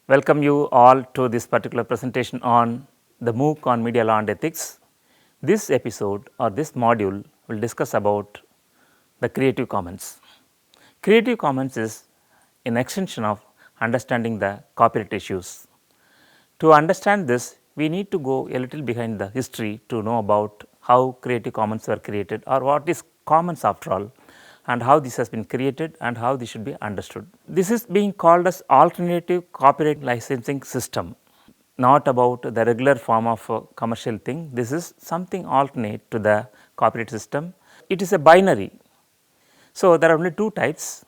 Welcome you all to this particular presentation on the MOOC on media law and ethics. This episode or this module will discuss about the Creative Commons. Creative Commons is an extension of understanding the copyright issues. To understand this, we need to go a little behind the history to know about how Creative Commons were created or what is commons after all, and how this has been created and how this should be understood. This is being called as alternative copyright licensing system, not about the regular form of commercial thing. This is something alternate to the copyright system. It is a binary. So, there are only two types,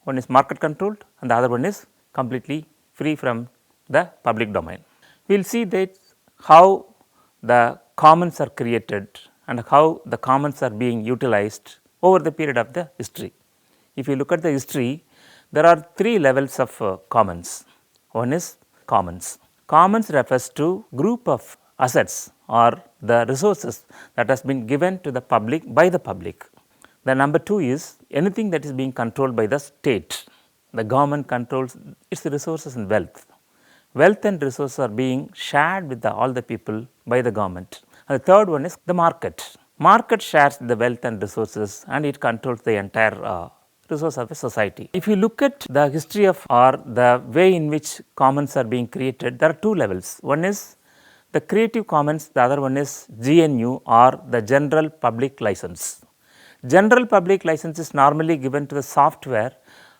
one is market controlled and the other one is completely free from the public domain. We will see that how the commons are created and how the commons are being utilized over the period of the history. If you look at the history, there are three levels of commons. One is commons. Commons refers to group of assets or the resources that has been given to the public by the public. The number two is anything that is being controlled by the state. The government controls its resources and wealth. Wealth and resources are being shared with all the people by the government. And the third one is the market. Market shares the wealth and resources and it controls the entire resource of a society. If you look at the history of or the way in which commons are being created, there are two levels. One is the Creative Commons, the other one is GNU or the General Public License. General Public License is normally given to the software,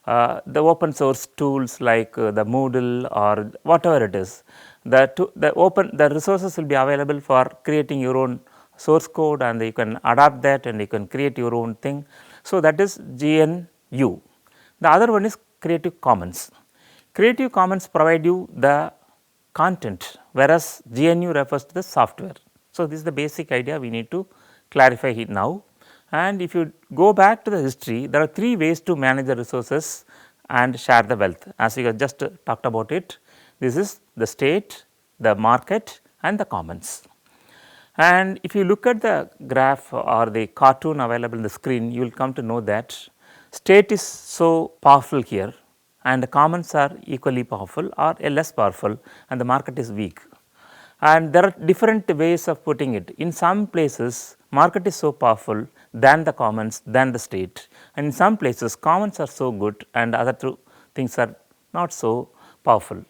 the open source tools like the Moodle or whatever it is. The resources will be available for creating your own source code and you can adapt that and you can create your own thing. So, that is GNU. The other one is Creative Commons. Creative Commons provide you the content, whereas GNU refers to the software. So, this is the basic idea we need to clarify it now. And if you go back to the history, there are three ways to manage the resources and share the wealth, as we have just talked about it. This is the state, the market and the commons. And if you look at the graph or the cartoon available on the screen, you will come to know that state is so powerful here and the commons are equally powerful or less powerful and the market is weak. And there are different ways of putting it. In some places, market is so powerful than the commons, than the state, and in some places commons are so good and other things are not so powerful.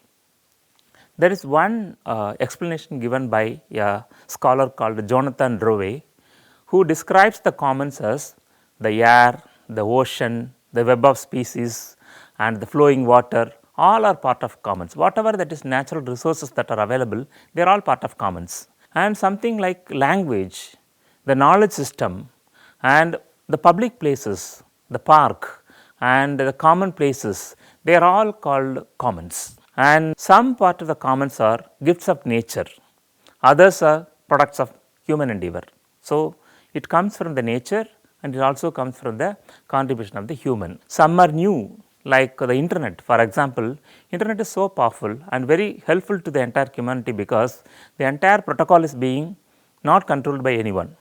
There is one explanation given by a scholar called Jonathan Rowe, who describes the commons as the air, the ocean, the web of species and the flowing water, all are part of commons. Whatever that is natural resources that are available, they are all part of commons. And something like language, the knowledge system and the public places, the park and the common places, they are all called commons. And some part of the commons are gifts of nature, others are products of human endeavor. So, it comes from the nature and it also comes from the contribution of the human. Some are new, like the internet. For example, internet is so powerful and very helpful to the entire humanity because the entire protocol is being not controlled by anyone.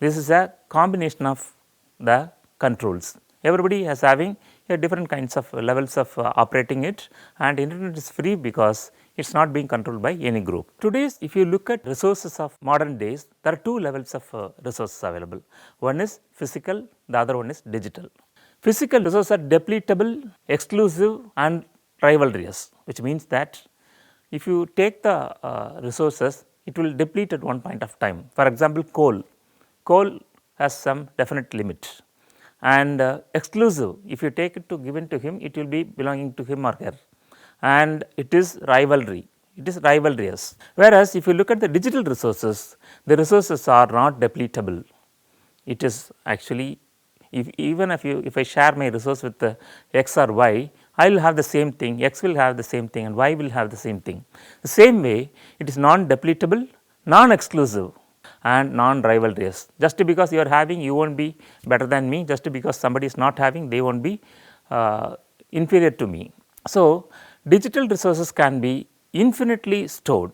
This is a combination of the controls. Everybody is having different kinds of levels of operating it, and internet is free because it is not being controlled by any group. Today, if you look at resources of modern days, there are two levels of resources available. One is physical, the other one is digital. Physical resources are depletable, exclusive and rivalrous, which means that if you take the resources, it will deplete at one point of time. For example, coal has some definite limit. And exclusive, if you take it to given to him, it will be belonging to him or her, and it is rivalry, it is rivalrous. Whereas, if you look at the digital resources, the resources are not depletable. It is actually, if I share my resource with X or Y, I will have the same thing, X will have the same thing and Y will have the same thing. The same way, it is non-depletable, non-exclusive and non-rivalrous. Just because you are having, you will not be better than me, just because somebody is not having, they will not be inferior to me. So, digital resources can be infinitely stored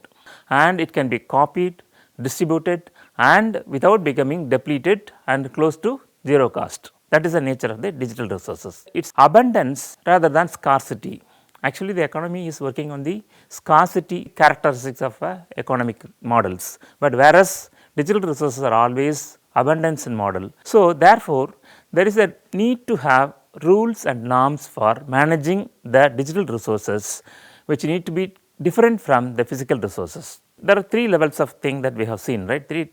and it can be copied, distributed and without becoming depleted and close to zero cost. That is the nature of the digital resources. It is abundance rather than scarcity. Actually, the economy is working on the scarcity characteristics of economic models, but whereas digital resources are always abundance in model. So, therefore, there is a need to have rules and norms for managing the digital resources, which need to be different from the physical resources. There are three levels of thing that we have seen, right? Three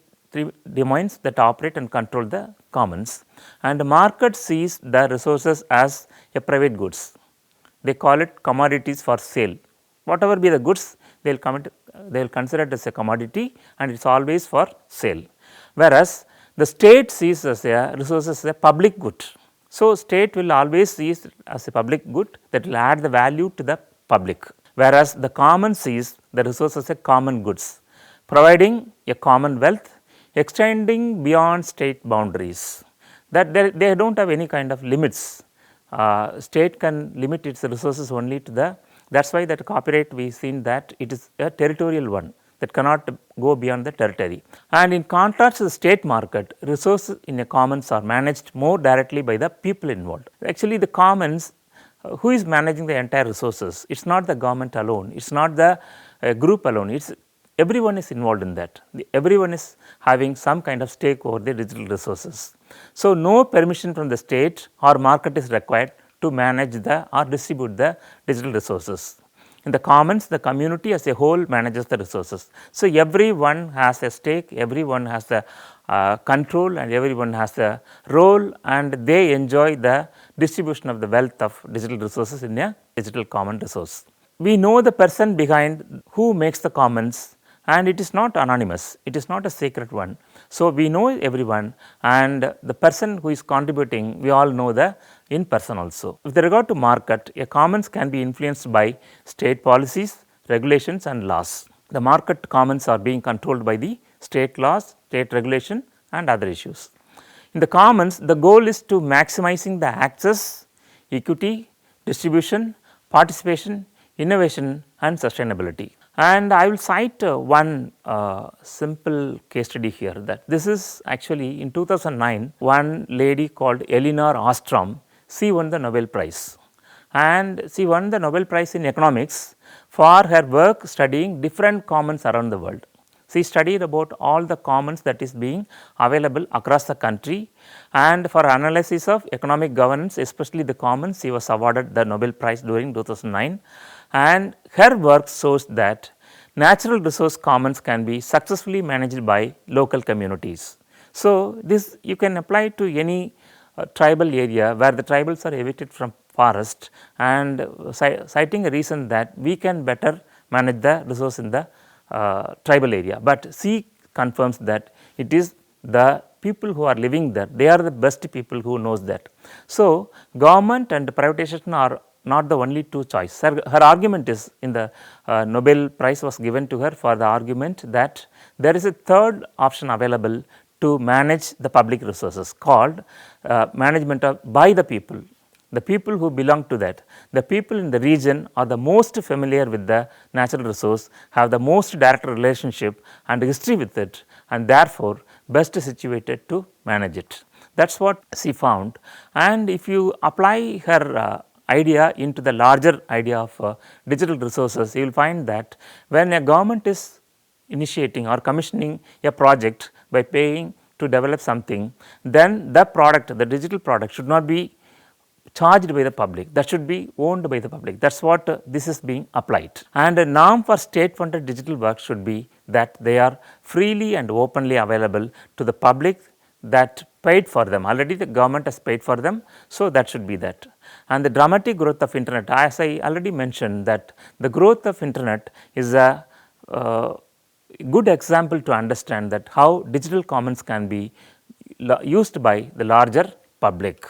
domains that operate and control the commons, and the market sees the resources as a private goods. They call it commodities for sale. Whatever be the goods, they will consider it as a commodity, and it is always for sale. Whereas the state sees as a resources as a public good. So, state will always see it as a public good that will add the value to the public. Whereas the common sees the resources as a common goods, providing a common wealth, extending beyond state boundaries. That they do not have any kind of limits. State can limit its resources only to the, that is why that copyright we seen that it is a territorial one that cannot go beyond the territory. And in contrast to the state market, resources in a commons are managed more directly by the people involved. Actually, the commons, who is managing the entire resources? It is not the government alone, it is not the group alone, it is everyone is involved in that. Everyone is having some kind of stake over the digital resources. So, no permission from the state or market is required to manage the or distribute the digital resources. In the commons, the community as a whole manages the resources. So, everyone has a stake, everyone has the control, and everyone has the role, and they enjoy the distribution of the wealth of digital resources in a digital common resource. We know the person behind who makes the commons, and it is not anonymous, it is not a secret one. So, we know everyone, and the person who is contributing, we all know the in person also. With regard to market, a commons can be influenced by state policies, regulations and laws. The market commons are being controlled by the state laws, state regulation and other issues. In the commons, the goal is to maximizing the access, equity, distribution, participation, innovation and sustainability. And I will cite one simple case study here, that this is actually in 2009, one lady called Elinor Ostrom, she won the Nobel Prize, and she won the Nobel Prize in economics for her work studying different commons around the world. She studied about all the commons that is being available across the country, and for analysis of economic governance, especially the commons, she was awarded the Nobel Prize during 2009. And her work shows that natural resource commons can be successfully managed by local communities. So, this you can apply to any tribal area where the tribals are evicted from forest, and citing a reason that we can better manage the resource in the tribal area, but she confirms that it is the people who are living there, they are the best people who knows that. So, government and privatization are not the only two choices. Her argument is, in the Nobel Prize was given to her for the argument that there is a third option available to manage the public resources called management of by the people. The people who belong to that, the people in the region are the most familiar with the natural resource, have the most direct relationship and history with it, and therefore, best situated to manage it. That is what she found, and if you apply her idea into the larger idea of digital resources, you will find that when a government is initiating or commissioning a project by paying to develop something, then the product, the digital product should not be charged by the public, that should be owned by the public. That is what this is being applied. And a norm for state funded digital work should be that they are freely and openly available to the public that paid for them. Already the government has paid for them, so that should be that. And the dramatic growth of internet, as I already mentioned, that the growth of internet is a good example to understand that how digital commons can be used by the larger public.